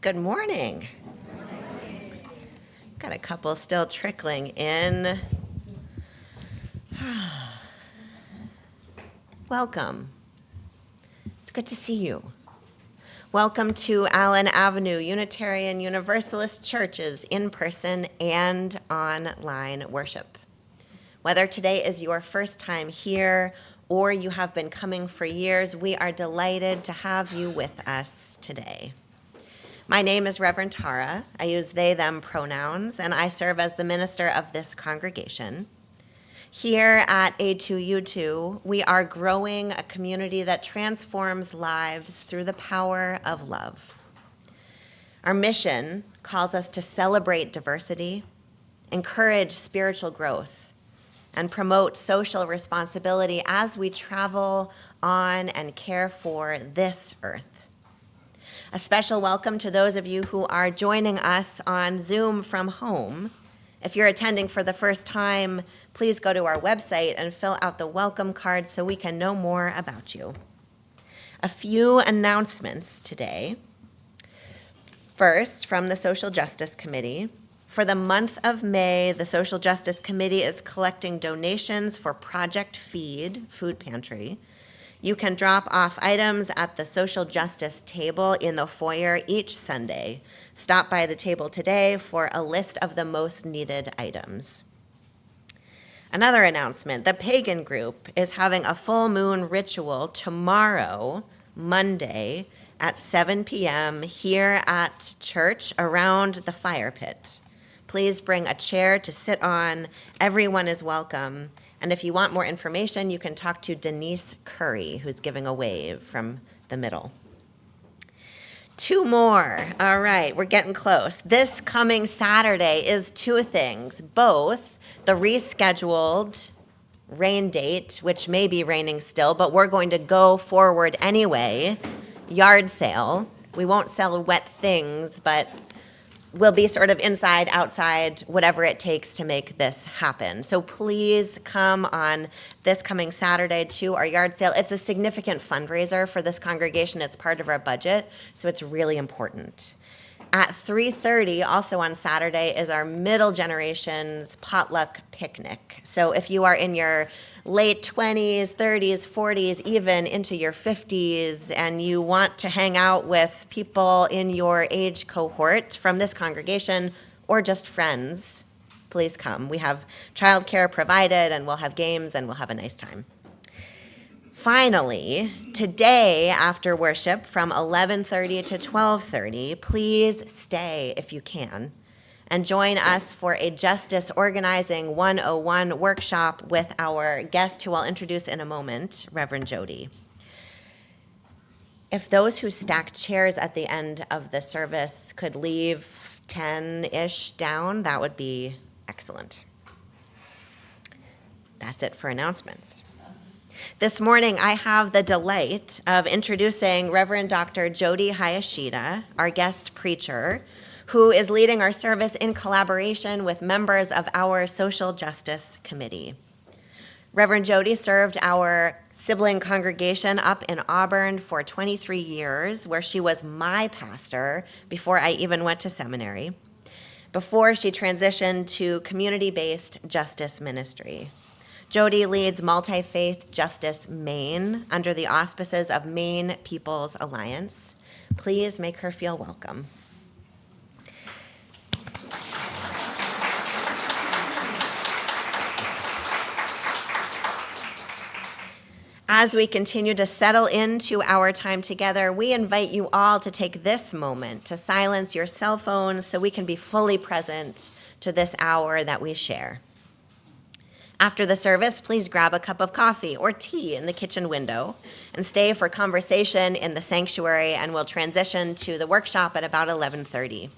Good morning. Got a couple still trickling in. Welcome. It's good to see you. Welcome to Allen Avenue Unitarian Universalist Church's in-person and online worship. Whether today is your first time here or you have been coming for years, we are delighted to have you with us today. My name is Reverend Tara. I use they, them pronouns, and I serve as the minister of this congregation. Here at A2U2, we are growing a community that transforms lives through the power of love. Our mission calls us to celebrate diversity, encourage spiritual growth, and promote social responsibility as we travel on and care for this earth. A special welcome to those of you who are joining us on Zoom from home. If you're attending for the first time, please go to our website and fill out the welcome card so we can know more about you. A few announcements today. First, from the Social Justice Committee. For the month of May, the Social Justice Committee is collecting donations for Project Feed Food Pantry. You can drop off items at the social justice table in the foyer each Sunday. Stop by the table today for a list of the most needed items. Another announcement, the Pagan Group is having a full moon ritual tomorrow, Monday, at 7 p.m. here at church around the fire pit. Please bring a chair to sit on. Everyone is welcome. And if you want more information, you can talk to Denise Curry, who's giving a wave from the middle. Two more. All right, we're getting close. This coming Saturday is two things, both the rescheduled rain date, which may be raining still, but we're going to go forward anyway, yard sale. We won't sell wet things, but we'll be sort of inside, outside, whatever it takes to make this happen. So please come on this coming Saturday to our yard sale. It's a significant fundraiser for this congregation. It's part of our budget, so it's really important. At 3:30, also on Saturday, is our middle generation's potluck picnic. So if you are in your late 20s, 30s, 40s, even into your 50s, and you want to hang out with people in your age cohort from this congregation or just friends, please come. We have childcare provided, and we'll have games, and we'll have a nice time. Finally, today after worship from 11:30 to 12:30, please stay if you can and join us for a Justice Organizing 101 workshop with our guest who I'll introduce in a moment, Reverend Jodi. If those who stack chairs at the end of the service could leave 10-ish down, that would be excellent. That's it for announcements. This morning, I have the delight of introducing Reverend Dr. Jodi Hayashida, our guest preacher, who is leading our service in collaboration with members of our Social Justice Committee. Reverend Jodi served our sibling congregation up in Auburn for 23 years, where she was my pastor before I even went to seminary, before she transitioned to community-based justice ministry. Jodi leads Multi-Faith Justice Maine under the auspices of Maine People's Alliance. Please make her feel welcome. As we continue to settle into our time together, we invite you all to take this moment to silence your cell phones so we can be fully present to this hour that we share. After the service, please grab a cup of coffee or tea in the kitchen window and stay for conversation in the sanctuary, and we'll transition to the workshop at about 11:30.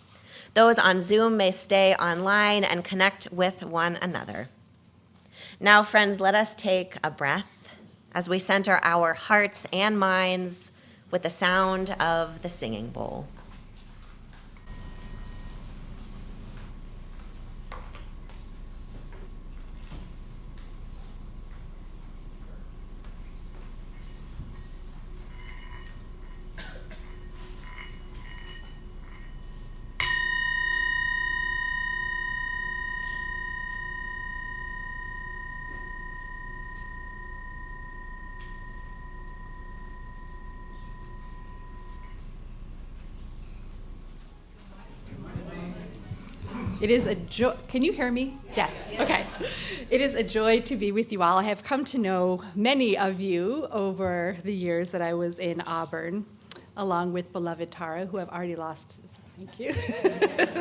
Those on Zoom may stay online and connect with one another. Now, friends, let us take a breath as we center our hearts and minds with the sound of the singing bowl. It is a joy. Can you hear me? Yes. Okay. It is a joy to be with you all. I have come to know many of you over the years that I was in Auburn, along with beloved Tara, who I've already lost. Thank you.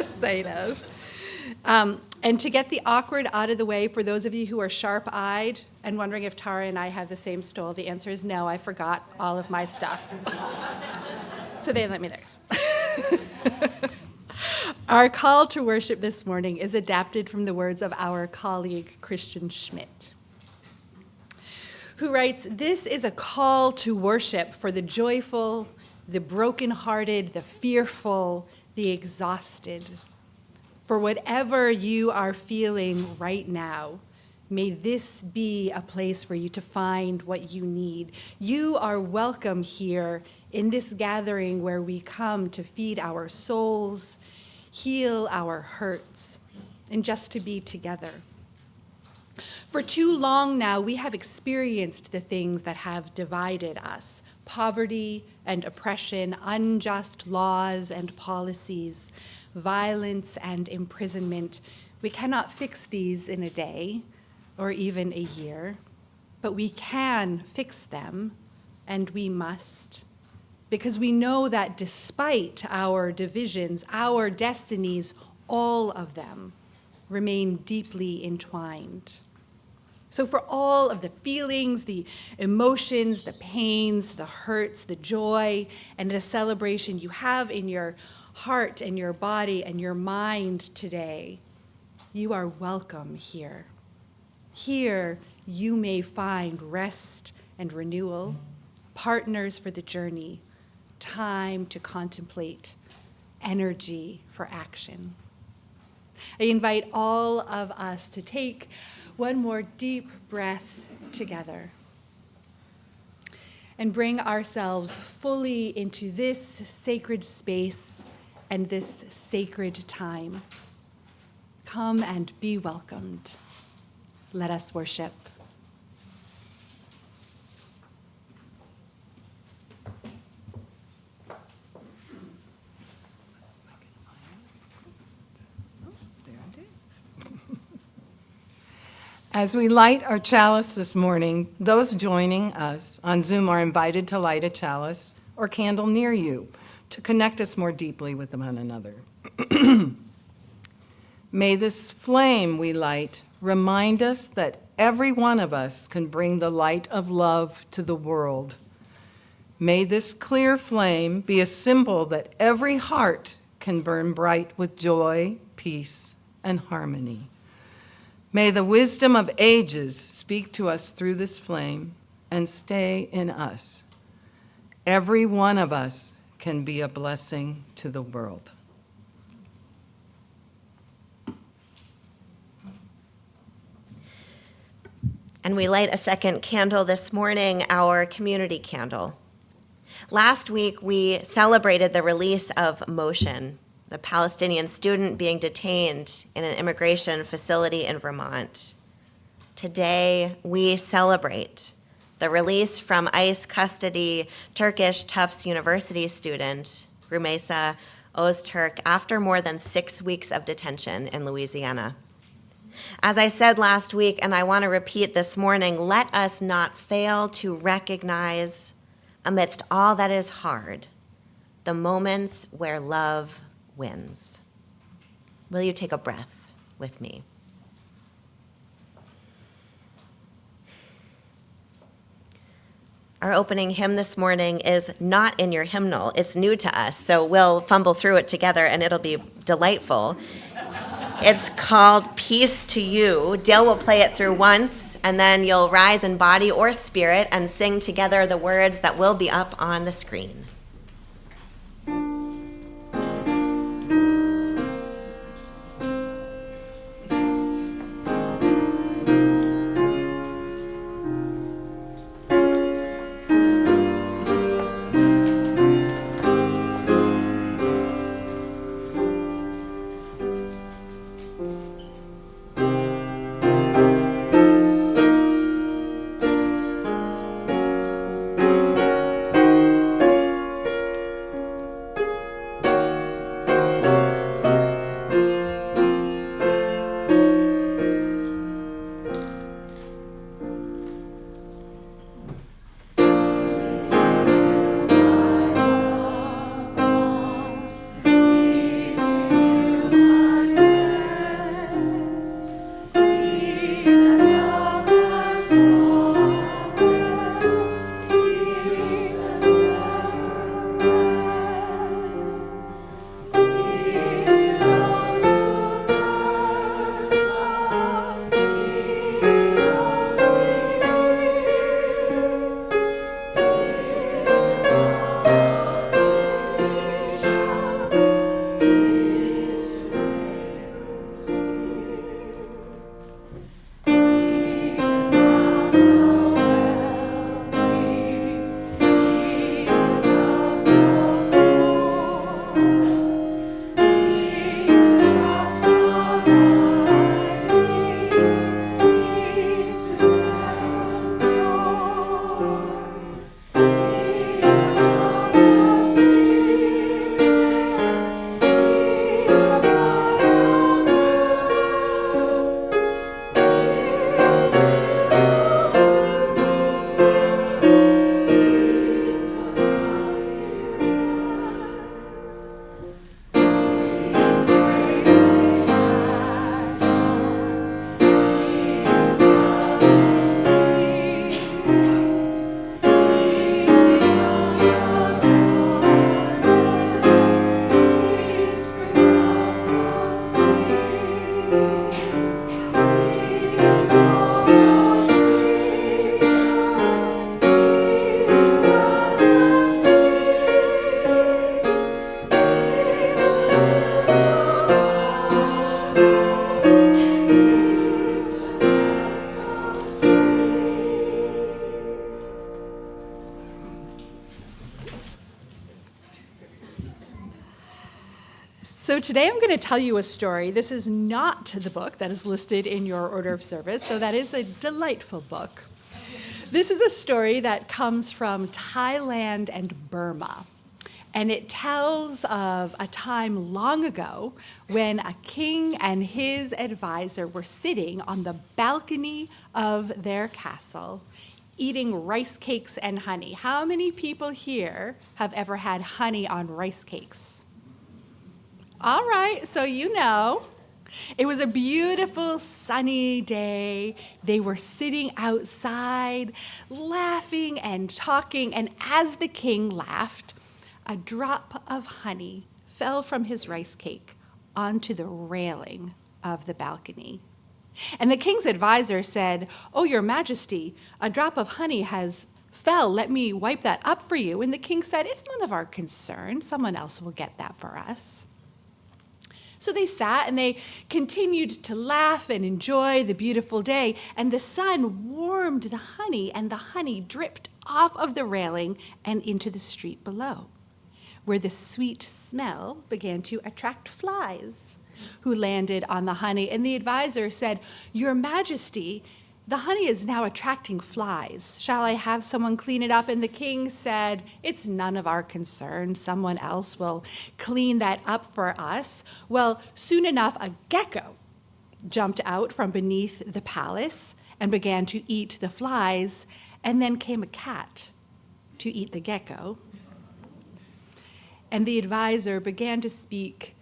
Sight of. And to get the awkward out of the way, for those of you who are sharp-eyed and wondering if Tara and I have the same stole, the answer is no. I forgot all of my stuff. So they lent me theirs. Our call to worship this morning is adapted from the words of our colleague, Christian Schmidt, who writes, "This is a call to worship for the joyful, the brokenhearted, the fearful, the exhausted. For whatever you are feeling right now, may this be a place for you to find what you need. You are welcome here in this gathering where we come to feed our souls, heal our hurts, and just to be together. For too long now, we have experienced the things that have divided us: poverty and oppression, unjust laws and policies, violence and imprisonment. We cannot fix these in a day or even a year, but we can fix them, and we must, because we know that despite our divisions, our destinies, all of them, remain deeply entwined. So for all of the feelings, the emotions, the pains, the hurts, the joy, and the celebration you have in your heart and your body and your mind today, you are welcome here. Here you may find rest and renewal, partners for the journey, time to contemplate, energy for action. I invite all of us to take one more deep breath together and bring ourselves fully into this sacred space and this sacred time. Come and be welcomed. Let us worship. As we light our chalice this morning, those joining us on Zoom are invited to light a chalice or candle near you to connect us more deeply with one another. May this flame we light remind us that every one of us can bring the light of love to the world. May this clear flame be a symbol that every heart can burn bright with joy, peace, and harmony. May the wisdom of ages speak to us through this flame and stay in us. Every one of us can be a blessing to the world. And we light a second candle this morning, our community candle. Last week, we celebrated the release of Moshe, the Palestinian student being detained in an immigration facility in Vermont. Today, we celebrate the release from ICE custody Turkish Tufts University student, Rumeysa Öztürk, after more than 6 weeks of detention in Louisiana. As I said last week, and I want to repeat this morning, let us not fail to recognize, amidst all that is hard, the moments where love wins. Will you take a breath with me? Our opening hymn this morning is not in your hymnal. It's new to us, so we'll fumble through it together and it'll be delightful. It's called Peace to You. Dale will play it through once, and then you'll rise in body or spirit and sing together the words that will be up on the screen. So today I'm going to tell you a story. This is not the book that is listed in your order of service, though that is a delightful book. This is a story that comes from Thailand and Burma. And it tells of a time long ago when a king and his advisor were sitting on the balcony of their castle eating rice cakes and honey. How many people here have ever had honey on rice cakes? All right, so you know. It was a beautiful sunny day. They were sitting outside, laughing and talking, and as the king laughed, a drop of honey fell from his rice cake onto the railing of the balcony. And the king's advisor said, "Oh, your majesty, a drop of honey has fell. Let me wipe that up for you." And the king said, "It's none of our concern. Someone else will get that for us." So they sat and they continued to laugh and enjoy the beautiful day. And the sun warmed the honey, and the honey dripped off of the railing and into the street below, where the sweet smell began to attract flies who landed on the honey. And the advisor said, "Your Majesty, the honey is now attracting flies. Shall I have someone clean it up?" And the king said, "It's none of our concern. Someone else will clean that up for us." Well, soon enough, a gecko jumped out from beneath the palace and began to eat the flies. And then came a cat to eat the gecko. And the advisor began to speak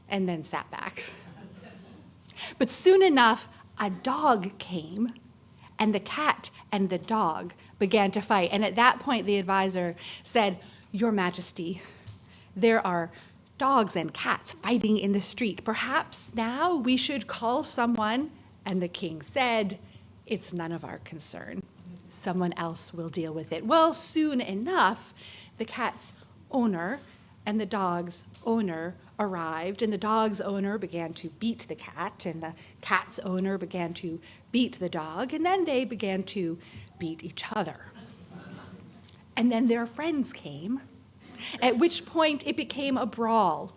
and then sat back. But soon enough, a dog came, and the cat and the dog began to fight. And at that point, the advisor said, "Your Majesty, there are dogs and cats fighting in the street. Perhaps now we should call someone." And the king said, "It's none of our concern. Someone else will deal with it." Well, soon enough, the cat's owner and the dog's owner arrived, and the dog's owner began to beat the cat, and the cat's owner began to beat the dog, and then they began to beat each other. And then their friends came, at which point it became a brawl.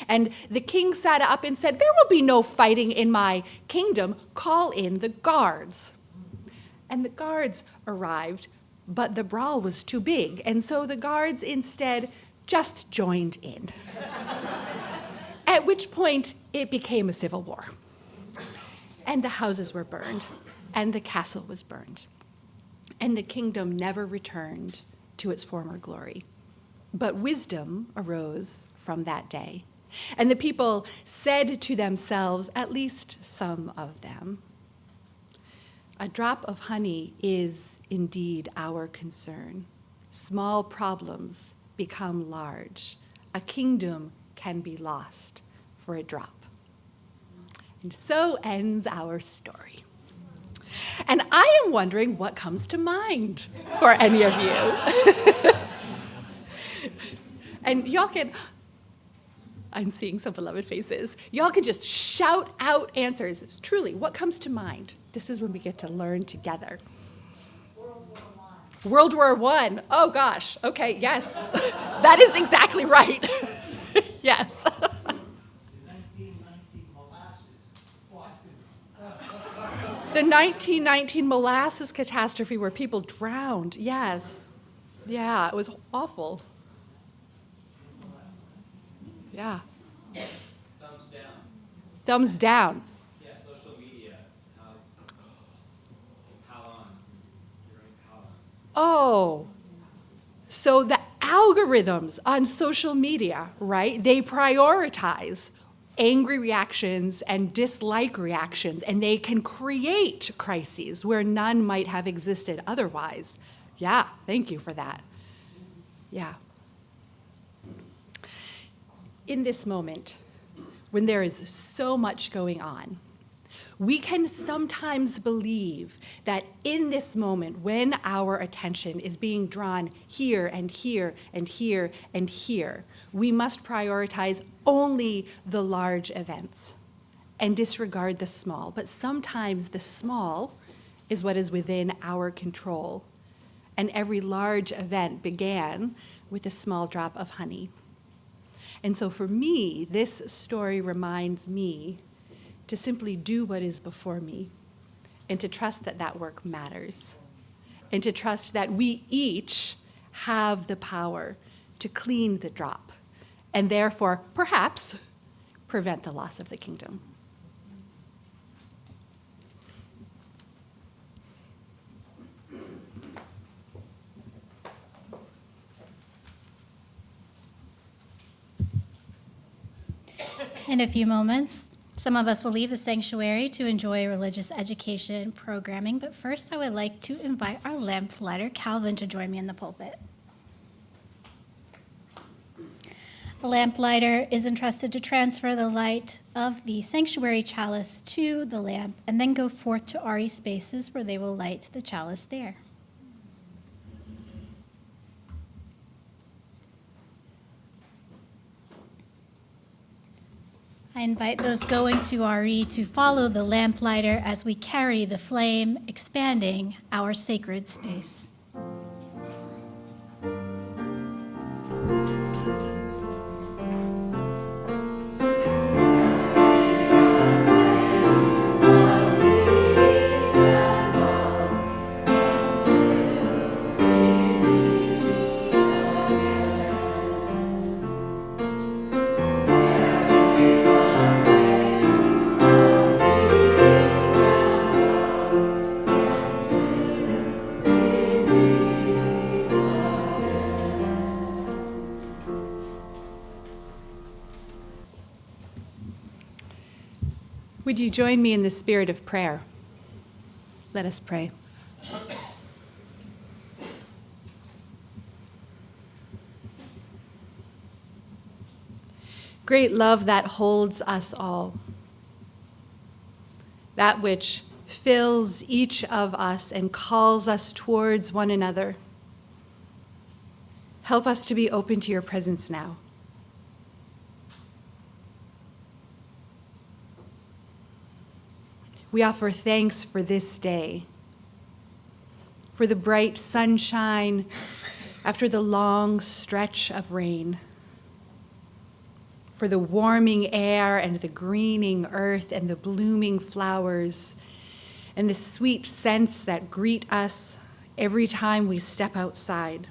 And the king sat up and said, "There will be no fighting in my kingdom. Call in the guards." And the guards arrived, but the brawl was too big, and so the guards instead just joined in. At which point it became a civil war. And the houses were burned, and the castle was burned. And the kingdom never returned to its former glory. But wisdom arose from that day. And the people said to themselves, at least some of them, "A drop of honey is indeed our concern. Small problems become large. A kingdom can be lost for a drop." And so ends our story. And I am wondering what comes to mind for any of you. And y'all can, I'm seeing some beloved faces. Y'all can just shout out answers. Truly, what comes to mind? This is when we get to learn together. World War I. Oh gosh. Okay, yes. That is exactly right. Yes. The 1919 molasses catastrophe where people drowned. Yes. Yeah, it was awful. Yeah. Thumbs down. Thumbs down. Yeah, social media. How on? During columns. Oh, so the algorithms on social media, right? They prioritize angry reactions and dislike reactions, and they can create crises where none might have existed otherwise. Yeah, thank you for that. Yeah. In this moment, when there is so much going on, we can sometimes believe that in this moment, when our attention is being drawn here and here and here and here, we must prioritize only the large events and disregard the small. But sometimes the small is what is within our control. And every large event began with a small drop of honey. And so for me, this story reminds me to simply do what is before me and to trust that that work matters and to trust that we each have the power to clean the drop and therefore, perhaps, prevent the loss of the kingdom. In a few moments, some of us will leave the sanctuary to enjoy religious education programming, but first I would like to invite our lamplighter, Calvin, to join me in the pulpit. A lamplighter is entrusted to transfer the light of the sanctuary chalice to the lamp and then go forth to RE spaces where they will light the chalice there. I invite those going to RE to follow the lamplighter as we carry the flame, expanding our sacred space. Would you join me in the spirit of prayer? Let us pray. Great love that holds us all, that which fills each of us and calls us towards one another. Help us to be open to your presence now. We offer thanks for this day, for the bright sunshine after the long stretch of rain, for the warming air and the greening earth and the blooming flowers and the sweet scents that greet us every time we step outside.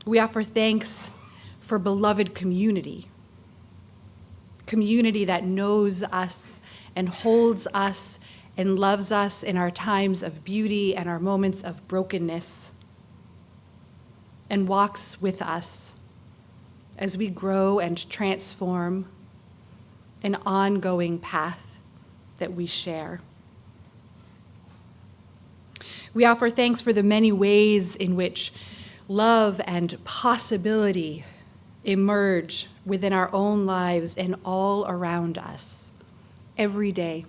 We offer thanks for beloved community that knows us and holds us and loves us in our times of beauty and our moments of brokenness, and walks with us as we grow and transform an ongoing path that we share. We offer thanks for the many ways in which love and possibility emerge within our own lives and all around us every day.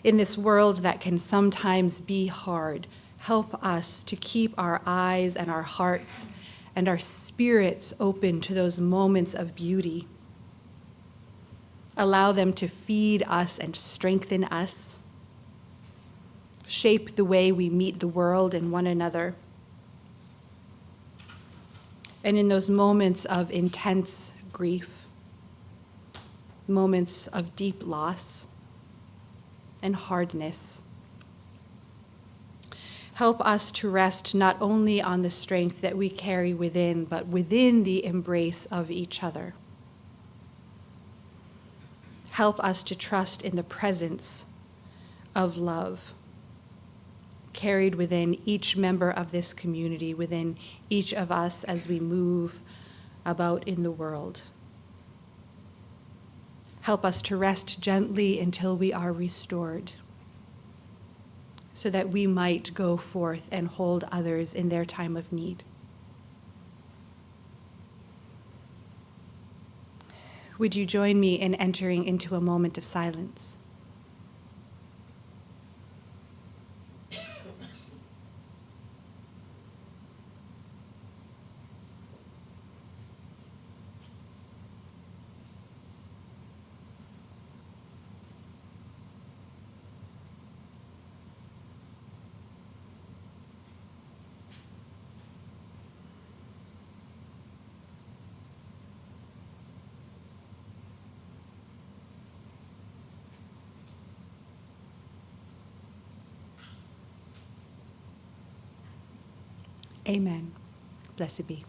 In this world that can sometimes be hard, help us to keep our eyes and our hearts and our spirits open to those moments of beauty. Allow them to feed us and strengthen us, shape the way we meet the world and one another. And in those moments of intense grief, moments of deep loss and hardness, help us to rest not only on the strength that we carry within, but within the embrace of each other. Help us to trust in the presence of love carried within each member of this community, within each of us as we move about in the world. Help us to rest gently until we are restored, so that we might go forth and hold others in their time of need. Would you join me in entering into a moment of silence? Amen. Blessed be.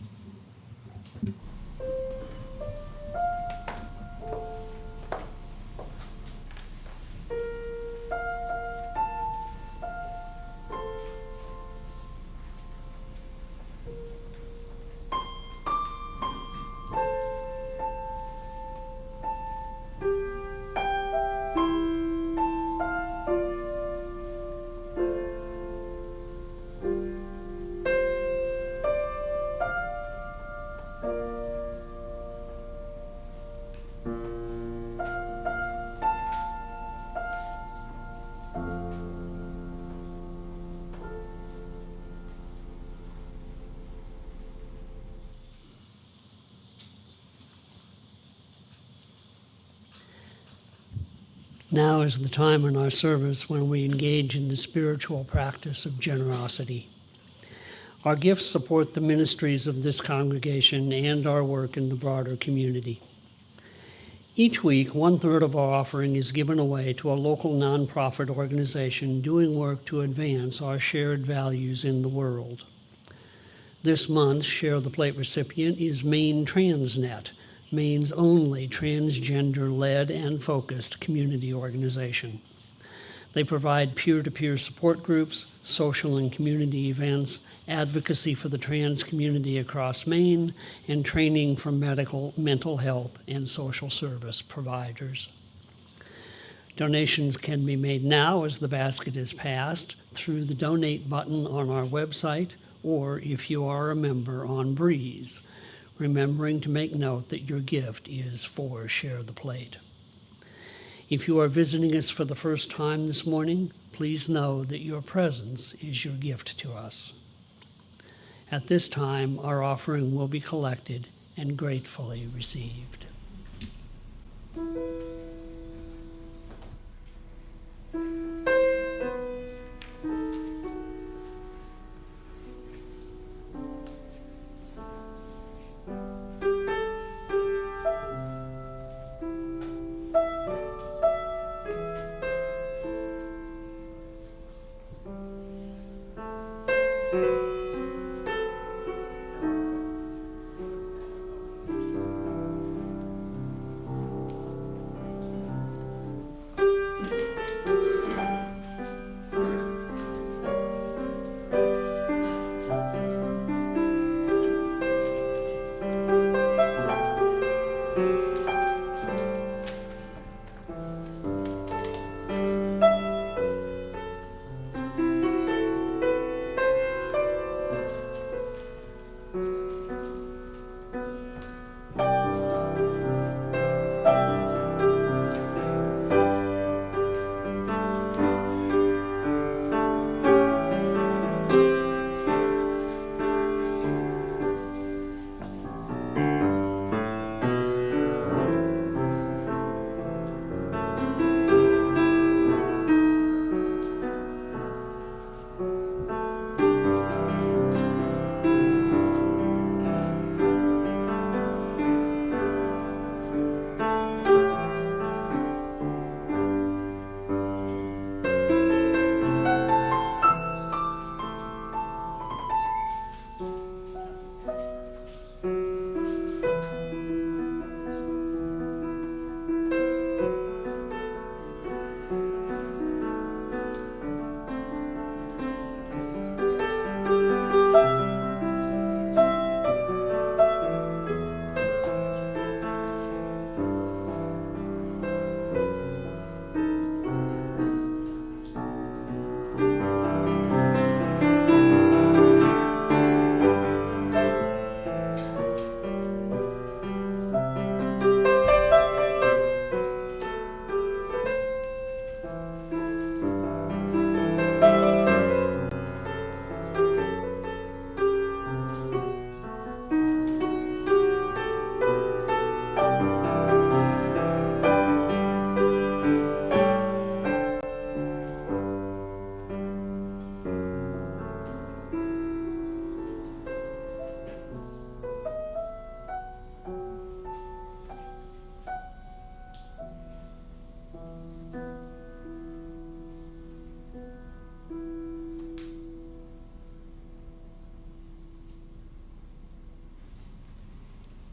Now is the time in our service when we engage in the spiritual practice of generosity. Our gifts support the ministries of this congregation and our work in the broader community. Each week, 1/3 of our offering is given away to a local nonprofit organization doing work to advance our shared values in the world. This month's Share the Plate recipient is Maine Transnet, Maine's only transgender-led and focused community organization. They provide peer-to-peer support groups, social and community events, advocacy for the trans community across Maine, and training for medical, mental health, and social service providers. Donations can be made now as the basket is passed through the donate button on our website, or if you are a member on Breeze, remembering to make note that your gift is for Share the Plate. If you are visiting us for the first time this morning, please know that your presence is your gift to us. At this time, our offering will be collected and gratefully received.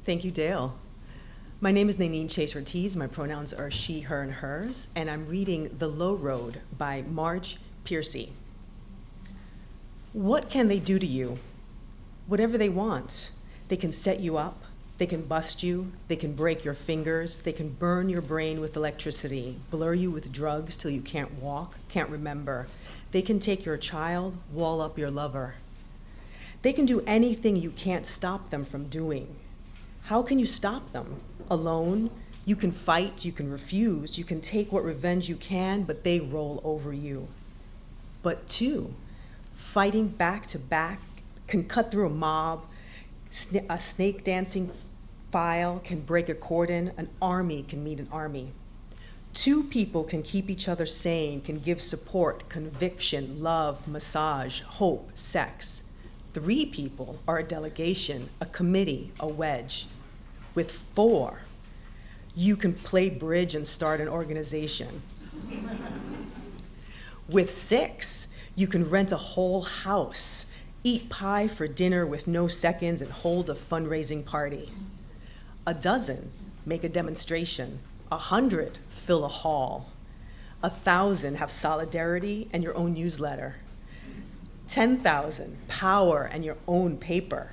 Thank you, Dale. My name is Nanine Chase Ortiz. My pronouns are she, her, and hers, and I'm reading The Low Road by Marge Piercy. What can they do to you? Whatever they want. They can set you up, they can bust you, they can break your fingers, they can burn your brain with electricity, blur you with drugs till you can't walk, can't remember. They can take your child, wall up your lover. They can do anything you can't stop them from doing. How can you stop them? Alone? You can fight, you can refuse, you can take what revenge you can, but they roll over you. But two, fighting back to back can cut through a mob, a snake dancing file can break a cordon, an army can meet an army. Two people can keep each other sane, can give support, conviction, love, massage, hope, sex. Three people are a delegation, a committee, a wedge. With four, you can play bridge and start an organization. With six, you can rent a whole house, eat pie for dinner with no seconds, and hold a fundraising party. A dozen, make a demonstration. 100, fill a hall. 1,000, have solidarity and your own newsletter. 10,000, power and your own paper.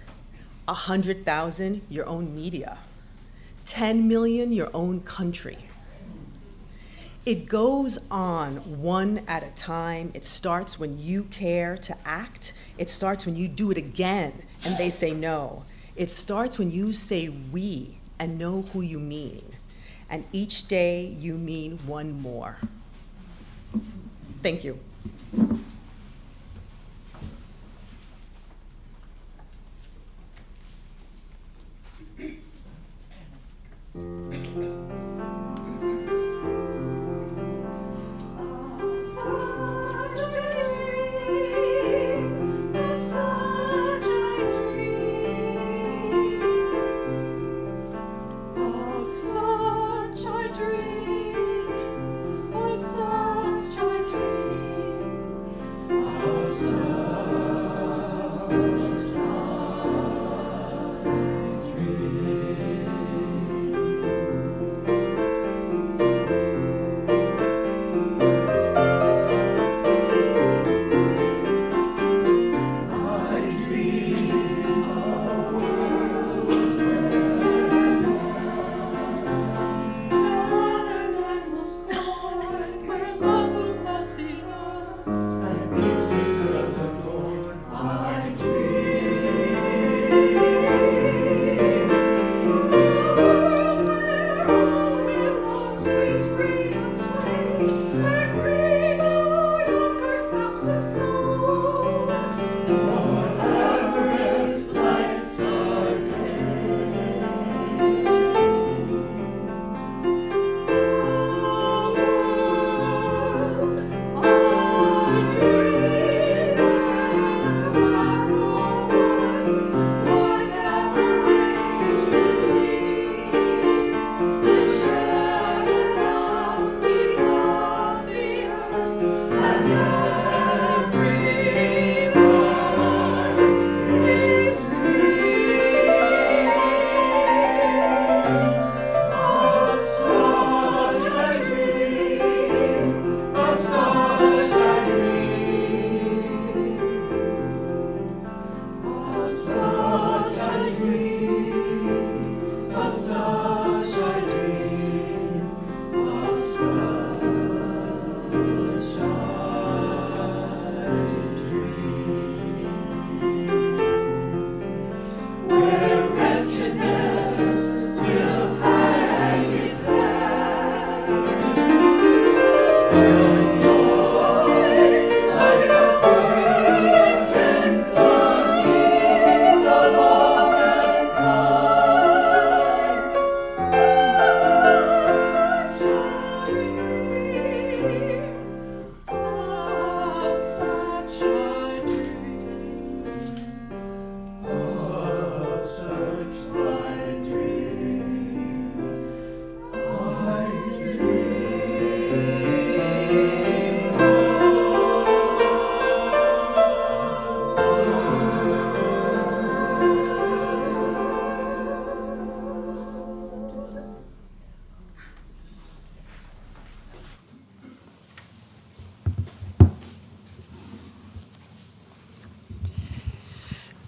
100,000, your own media. 10 million, your own country. It goes on one at a time. It starts when you care to act. It starts when you do it again and they say no. It starts when you say we and know who you mean. And each day you mean one more. Thank you.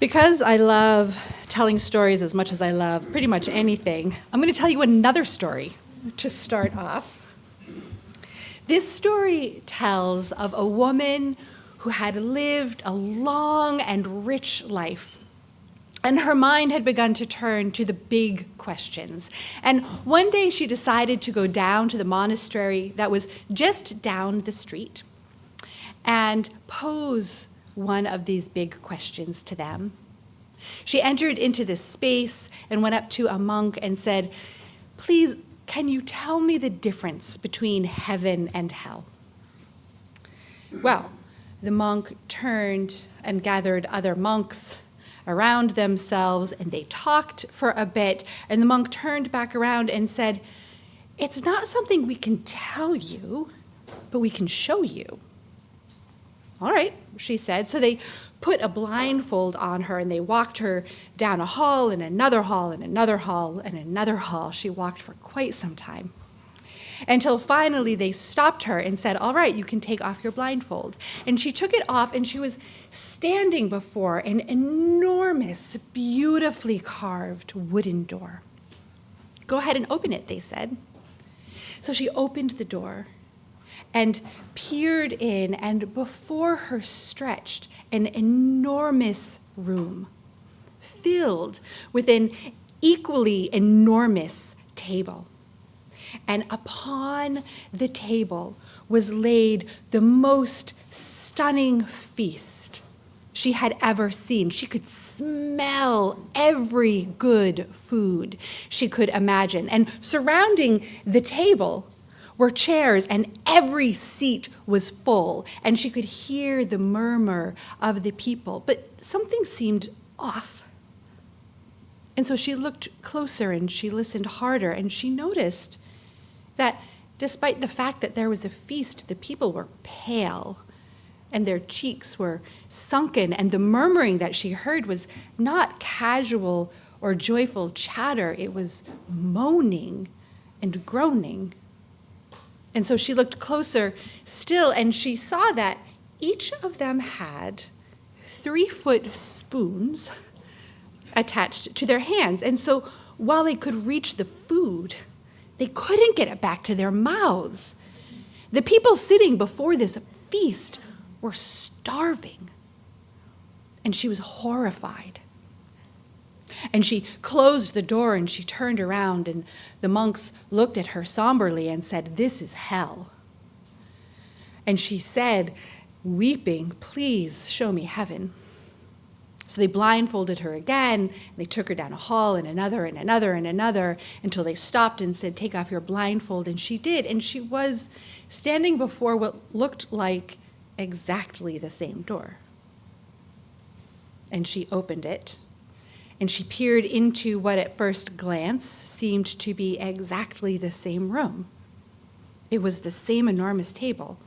Because I love telling stories as much as I love pretty much anything, I'm going to tell you another story to start off. This story tells of a woman who had lived a long and rich life, and her mind had begun to turn to the big questions. And one day she decided to go down to the monastery that was just down the street and pose one of these big questions to them. She entered into this space and went up to a monk and said, "Please, can you tell me the difference between heaven and hell?" Well, the monk turned and gathered other monks around themselves, and they talked for a bit, and the monk turned back around and said, "It's not something we can tell you, but we can show you." "All right," she said. So they put a blindfold on her, and they walked her down a hall and another hall and another hall and another hall. She walked for quite some time, until finally they stopped her and said, "All right, you can take off your blindfold." And she took it off, and she was standing before an enormous, beautifully carved wooden door. "Go ahead and open it," they said. So she opened the door and peered in, and before her stretched an enormous room filled with an equally enormous table. And upon the table was laid the most stunning feast she had ever seen. She could smell every good food she could imagine. And surrounding the table were chairs, and every seat was full, and she could hear the murmur of the people. But something seemed off. And so she looked closer, and she listened harder, and she noticed that despite the fact that there was a feast, the people were pale, and their cheeks were sunken, and the murmuring that she heard was not casual or joyful chatter. It was moaning and groaning. And so she looked closer still, and she saw that each of them had 3-foot spoons attached to their hands. And so while they could reach the food, they couldn't get it back to their mouths. The people sitting before this feast were starving, and she was horrified. And she closed the door, and she turned around, and the monks looked at her somberly and said, "This is hell." And she said, weeping, "Please show me heaven." So they blindfolded her again, and they took her down a hall and another and another and another until they stopped and said, "Take off your blindfold." And she did, and she was standing before what looked like exactly the same door. And she opened it, and she peered into what at first glance seemed to be exactly the same room. It was the same enormous table.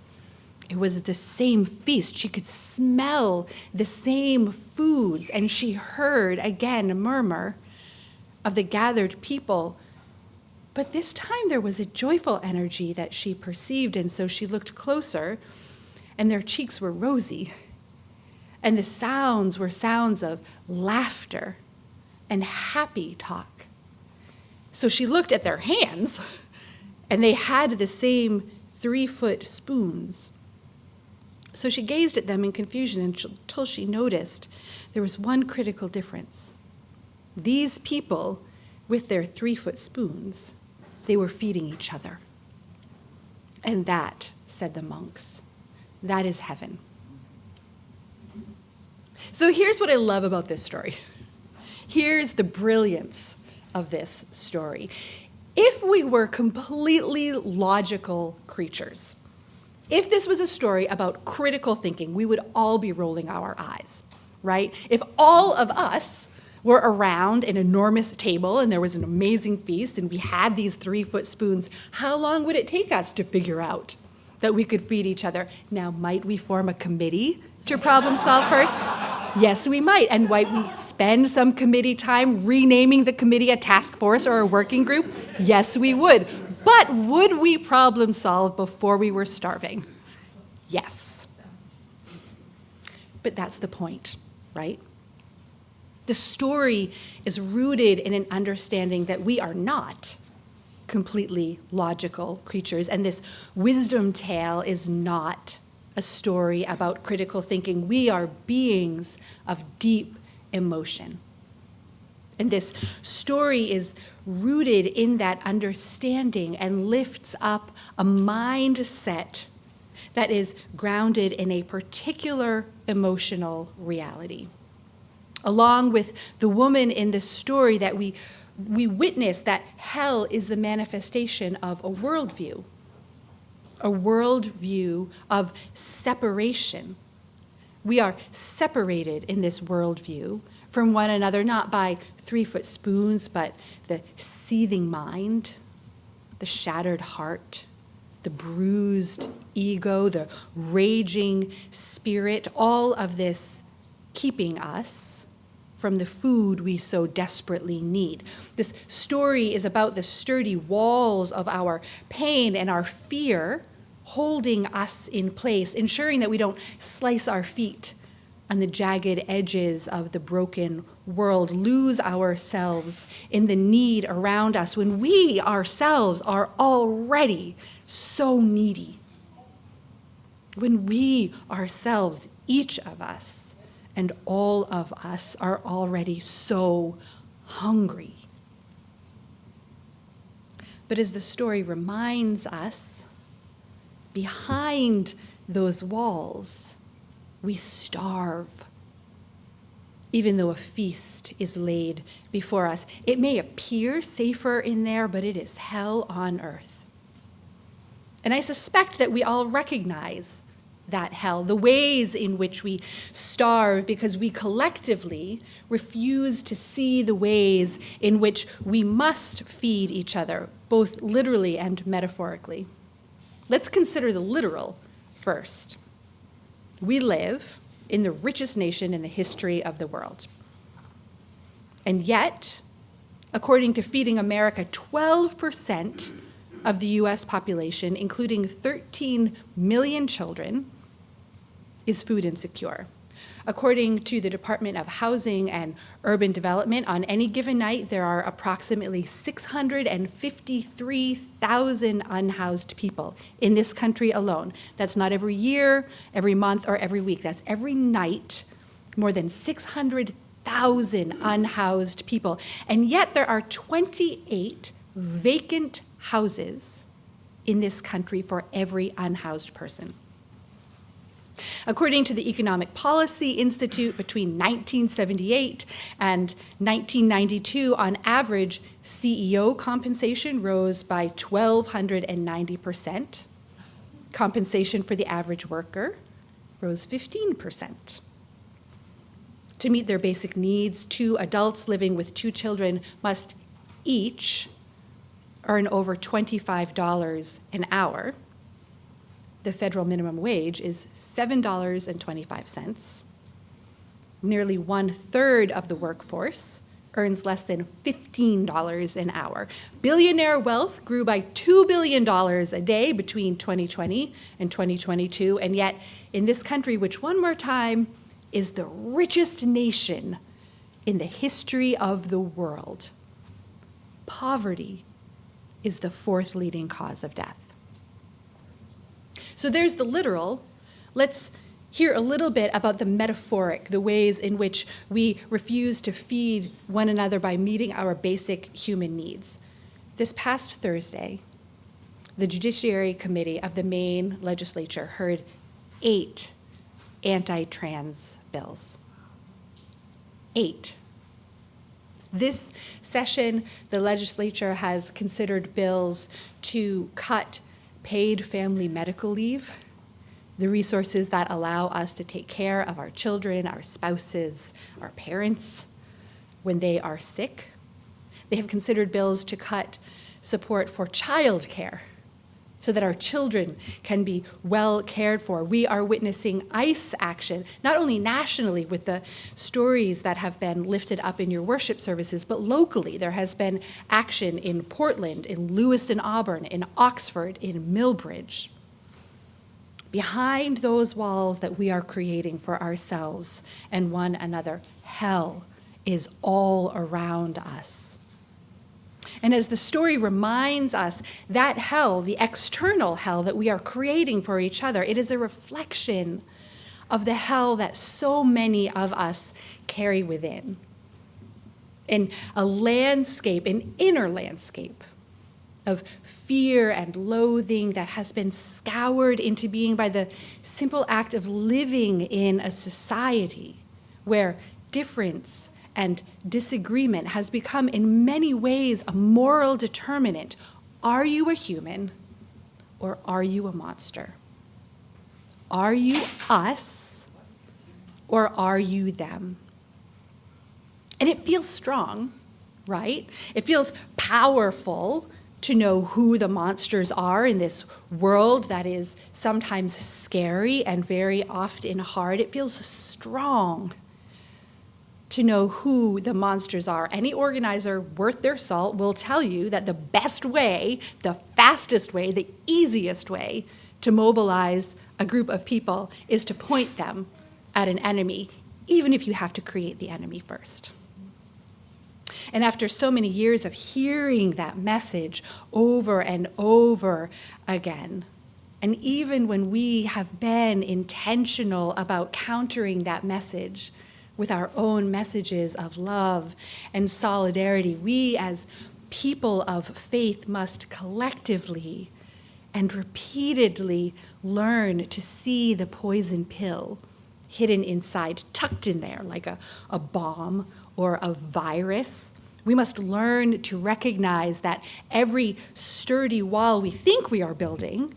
It was the same feast. She could smell the same foods, and she heard again a murmur of the gathered people. But this time there was a joyful energy that she perceived, and so she looked closer, and their cheeks were rosy, and the sounds were sounds of laughter and happy talk. So she looked at their hands, and they had the same 3-foot spoons. So she gazed at them in confusion until she noticed there was one critical difference. These people, with their 3-foot spoons, they were feeding each other. And that, said the monks, that is heaven. So here's what I love about this story. Here's the brilliance of this story. If we were completely logical creatures, if this was a story about critical thinking, we would all be rolling our eyes, right? If all of us were around an enormous table and there was an amazing feast and we had these 3-foot spoons, how long would it take us to figure out that we could feed each other? Now, might we form a committee to problem solve first? Yes, we might. And might we spend some committee time renaming the committee a task force or a working group? Yes, we would. But would we problem solve before we were starving? Yes. But that's the point, right? The story is rooted in an understanding that we are not completely logical creatures, and this wisdom tale is not a story about critical thinking. We are beings of deep emotion. And this story is rooted in that understanding and lifts up a mindset that is grounded in a particular emotional reality. Along with the woman in the story that we witness that hell is the manifestation of a worldview of separation. We are separated in this worldview from one another, not by 3-foot spoons, but the seething mind, the shattered heart, the bruised ego, the raging spirit, all of this keeping us from the food we so desperately need. This story is about the sturdy walls of our pain and our fear holding us in place, ensuring that we don't slice our feet on the jagged edges of the broken world, lose ourselves in the need around us when we ourselves are already so needy. When we ourselves, each of us and all of us, are already so hungry. But as the story reminds us, behind those walls, we starve. Even though a feast is laid before us, it may appear safer in there, but it is hell on earth. And I suspect that we all recognize that hell, the ways in which we starve, because we collectively refuse to see the ways in which we must feed each other, both literally and metaphorically. Let's consider the literal first. We live in the richest nation in the history of the world. And yet, according to Feeding America, 12% of the US population, including 13 million children, is food insecure. According to the Department of Housing and Urban Development, on any given night, there are approximately 653,000 unhoused people in this country alone. That's not every year, every month, or every week. That's every night, more than 600,000 unhoused people. And yet there are 28 vacant houses in this country for every unhoused person. According to the Economic Policy Institute, between 1978 and 1992, on average, CEO compensation rose by 1,290%. Compensation for the average worker rose 15%. To meet their basic needs, 2 adults living with 2 children must each earn over $25 an hour. The federal minimum wage is $7.25. Nearly 1/3 of the workforce earns less than $15 an hour. Billionaire wealth grew by $2 billion a day between 2020 and 2022, and yet in this country, which one more time is the richest nation in the history of the world, poverty is the 4th leading cause of death. So there's the literal. Let's hear a little bit about the metaphoric, the ways in which we refuse to feed one another by meeting our basic human needs. This past Thursday, the Judiciary Committee of the Maine legislature heard 8 anti-trans bills. 8. This session, the legislature has considered bills to cut paid family medical leave, the resources that allow us to take care of our children, our spouses, our parents when they are sick. They have considered bills to cut support for childcare so that our children can be well cared for. We are witnessing ICE action, not only nationally with the stories that have been lifted up in your worship services, but locally. There has been action in Portland, in Lewiston, Auburn, in Oxford, in Millbridge. Behind those walls that we are creating for ourselves and one another, hell is all around us. And as the story reminds us, that hell, the external hell that we are creating for each other, it is a reflection of the hell that so many of us carry within. In a landscape, an inner landscape of fear and loathing that has been scoured into being by the simple act of living in a society where difference and disagreement has become in many ways a moral determinant. Are you a human or are you a monster? Are you us or are you them? And it feels strong, right? It feels powerful to know who the monsters are in this world that is sometimes scary and very often hard. It feels strong to know who the monsters are. Any organizer worth their salt will tell you that the best way, the fastest way, the easiest way to mobilize a group of people is to point them at an enemy, even if you have to create the enemy first. And after so many years of hearing that message over and over again, and even when we have been intentional about countering that message with our own messages of love and solidarity, we as people of faith must collectively and repeatedly learn to see the poison pill hidden inside, tucked in there like a bomb or a virus. We must learn to recognize that every sturdy wall we think we are building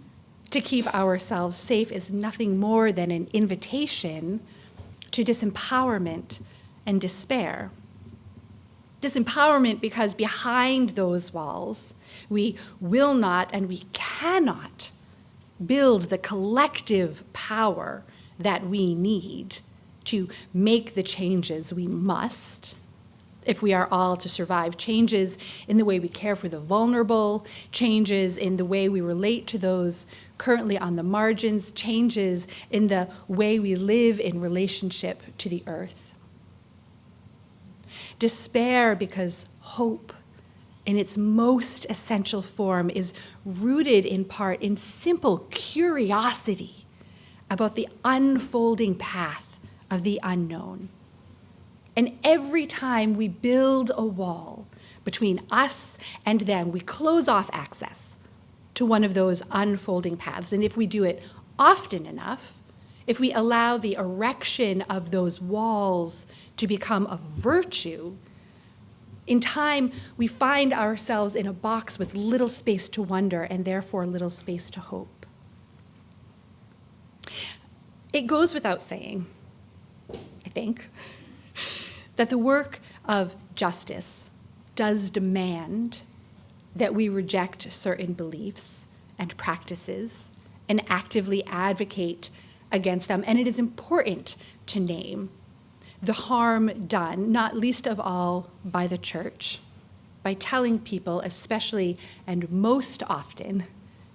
to keep ourselves safe is nothing more than an invitation to disempowerment and despair. Disempowerment because behind those walls, we will not and we cannot build the collective power that we need to make the changes we must if we are all to survive. Changes in the way we care for the vulnerable, changes in the way we relate to those currently on the margins, changes in the way we live in relationship to the earth. Despair because hope in its most essential form is rooted in part in simple curiosity about the unfolding path of the unknown. And every time we build a wall between us and them, we close off access to one of those unfolding paths. And if we do it often enough, if we allow the erection of those walls to become a virtue, in time we find ourselves in a box with little space to wonder and therefore little space to hope. It goes without saying, I think, that the work of justice does demand that we reject certain beliefs and practices and actively advocate against them. And it is important to name the harm done, not least of all by the church, by telling people, especially and most often,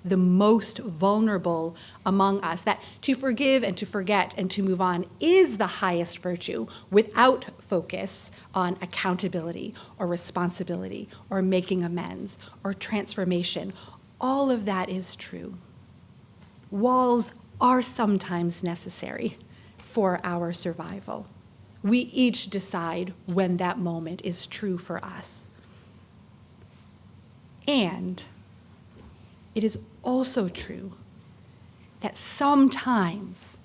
the most vulnerable among us, that to forgive and to forget and to move on is the highest virtue without focus on accountability or responsibility or making amends or transformation. All of that is true. Walls are sometimes necessary for our survival. We each decide when that moment is true for us. And it is also true that sometimes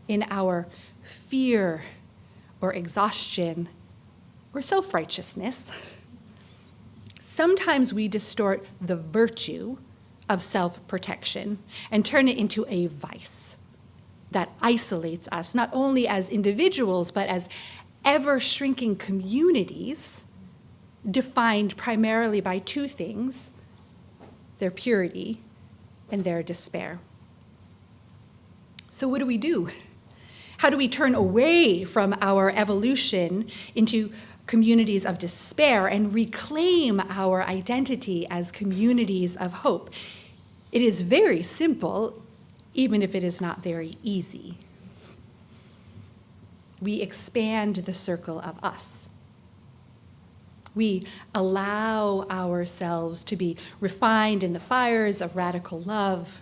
in our fear or exhaustion or self-righteousness, sometimes we distort the virtue of self-protection and turn it into a vice that isolates us, not only as individuals, but as ever-shrinking communities defined primarily by two things: their purity and their despair. So what do? How do we turn away from our evolution into communities of despair and reclaim our identity as communities of hope? It is very simple, even if it is not very easy. We expand the circle of us. We allow ourselves to be refined in the fires of radical love.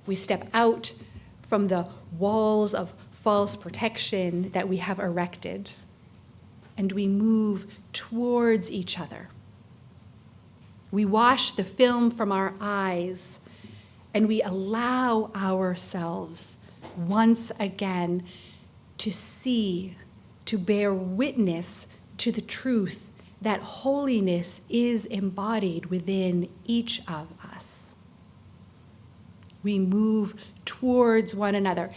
We step out from the walls of false protection that we have erected, and we move towards each other. We wash the film from our eyes, and we allow ourselves once again to see, to bear witness to the truth that holiness is embodied within each of us. We move towards one another.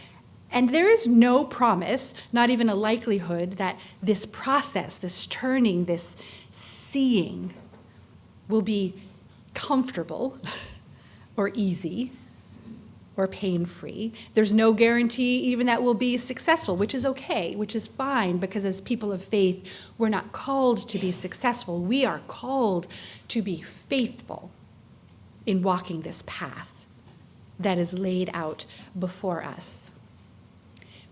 And there is no promise, not even a likelihood, that this process, this turning, this seeing will be comfortable or easy or pain-free. There's no guarantee even that we'll be successful, which is okay, which is fine, because as people of faith, we're not called to be successful. We are called to be faithful in walking this path that is laid out before us.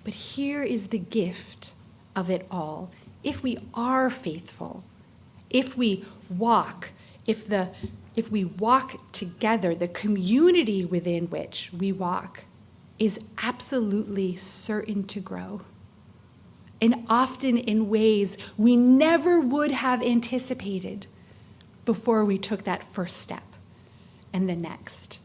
But here is the gift of it all. If we are faithful, if we walk, if we walk together, the community within which we walk is absolutely certain to grow. And often in ways we never would have anticipated before we took that first step, and the next,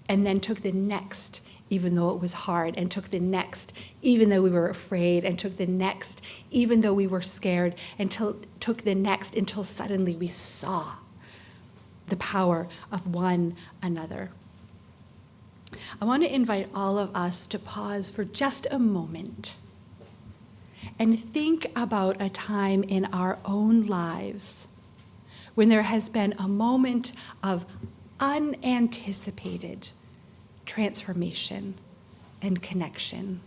and then took the next, even though it was hard, and took the next, even though we were afraid, and took the next, even though we were scared, took the next until suddenly we saw the power of one another. I want to invite all of us to pause for just a moment and think about a time in our own lives when there has been a moment of unanticipated transformation and connection.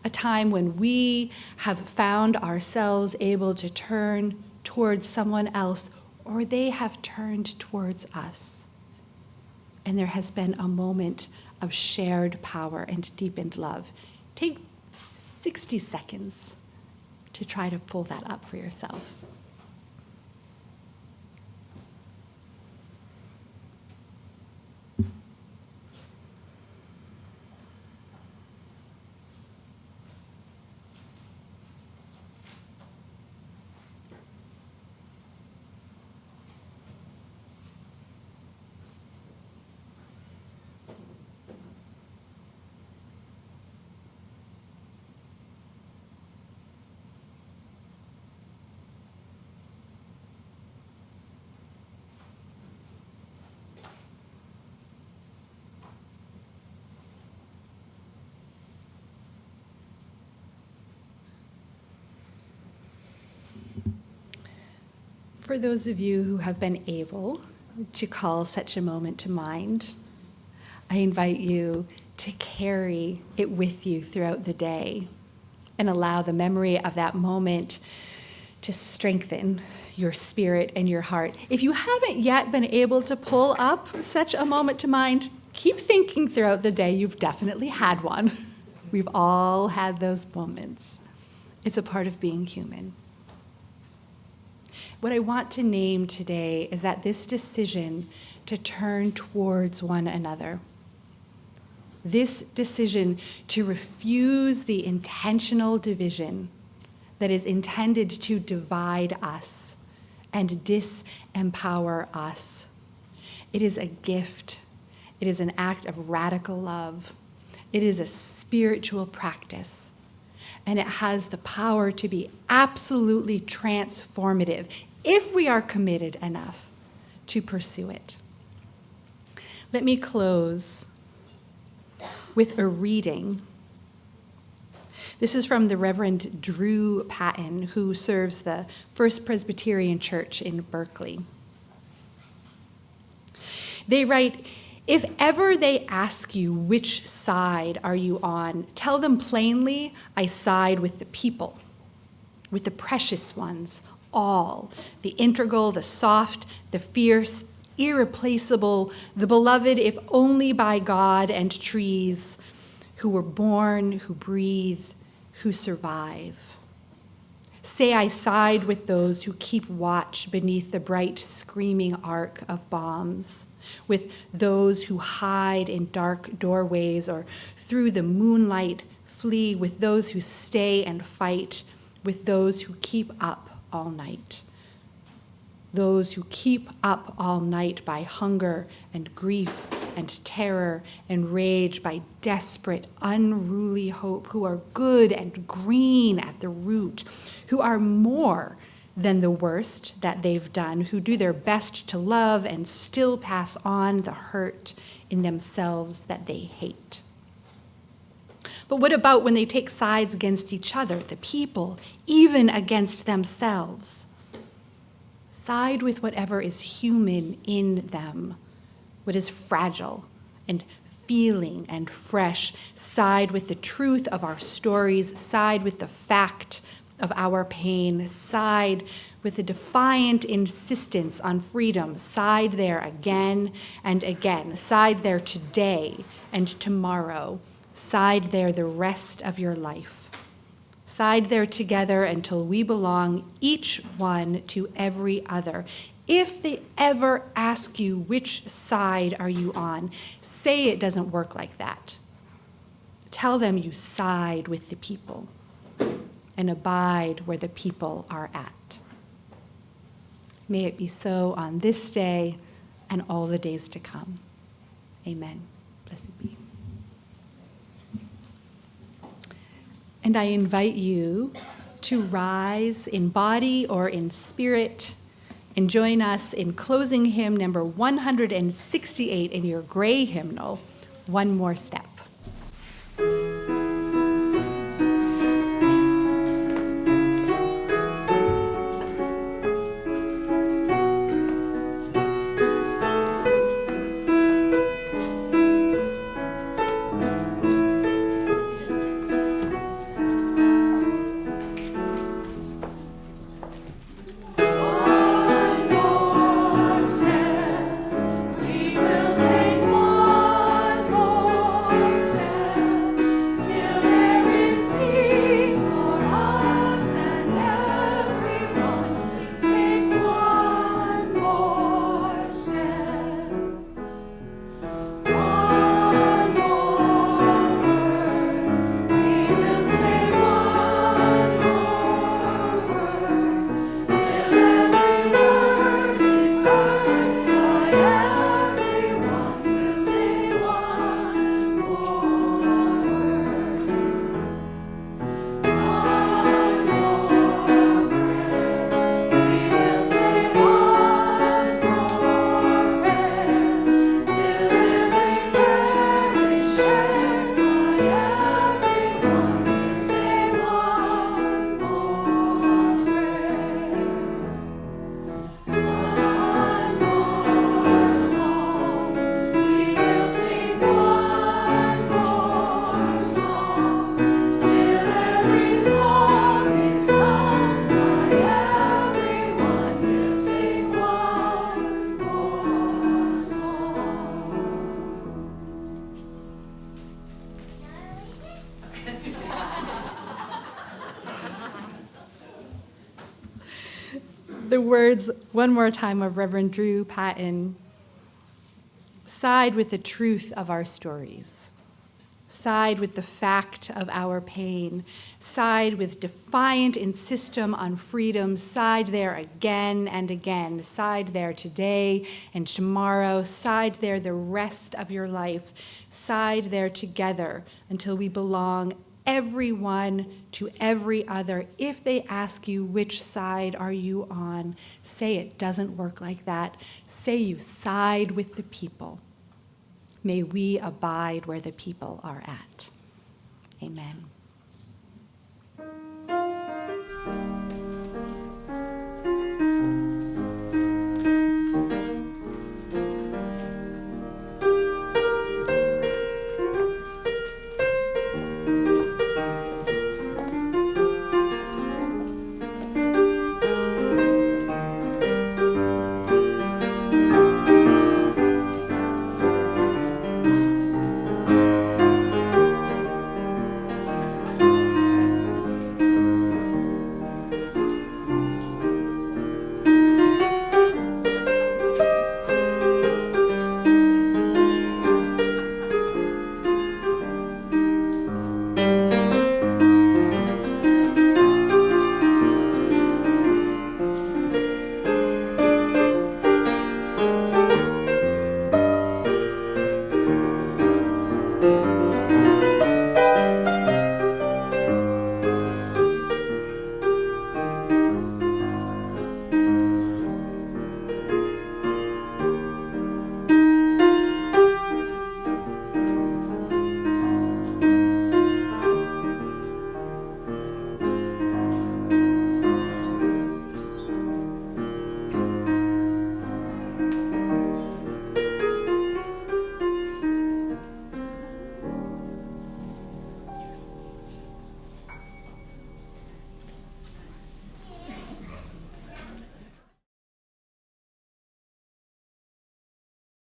A time when we have found ourselves able to turn towards someone else, or they have turned towards us. And there has been a moment of shared power and deepened love. Take 60 seconds to try to pull that up for yourself. For those of you who have been able to call such a moment to mind, I invite you to carry it with you throughout the day and allow the memory of that moment to strengthen your spirit and your heart. If you haven't yet been able to pull up such a moment to mind, keep thinking throughout the day. You've definitely had one. We've all had those moments. It's a part of being human. What I want to name today is that this decision to turn towards one another, this decision to refuse the intentional division that is intended to divide us and disempower us. It is a gift. It is an act of radical love. It is a spiritual practice. And it has the power to be absolutely transformative if we are committed enough to pursue it. Let me close with a reading. This is from the Reverend Drew Patton, who serves the First Presbyterian Church in Berkeley. They write, "If ever they ask you which side are you on, tell them plainly, I side with the people, with the precious ones, all, the integral, the soft, the fierce, irreplaceable, the beloved if only by God and trees, who were born, who breathe, who survive. Say I side with those who keep watch beneath the bright screaming arc of bombs, with those who hide in dark doorways or through the moonlight flee, with those who stay and fight, with those who keep up all night. Those who keep up all night by hunger and grief and terror and rage, by desperate, unruly hope, who are good and green at the root, who are more than the worst that they've done, who do their best to love and still pass on the hurt in themselves that they hate. But what about when they take sides against each other, the people, even against themselves? Side with whatever is human in them, what is fragile and feeling and fresh. Side with the truth of our stories. Side with the fact of our pain. Side with the defiant insistence on freedom. Side there again and again. Side there today and tomorrow. Side there the rest of your life. Side there together until we belong, each one to every other. If they ever ask you which side are you on, say it doesn't work like that. Tell them you side with the people and abide where the people are at. May it be so on this day and all the days to come. Amen. Blessed be. And I invite you to rise in body or in spirit and join us in closing hymn number 168 in your gray hymnal, One More Step. The words one more time of Reverend Drew Patton. Side with the truth of our stories. Side with the fact of our pain. Side with defiant insistence on freedom. Side there again and again. Side there today and tomorrow. Side there the rest of your life. Side there together until we belong, everyone to every other. If they ask you which side are you on, say it doesn't work like that. Say you side with the people. May we abide where the people are at. Amen.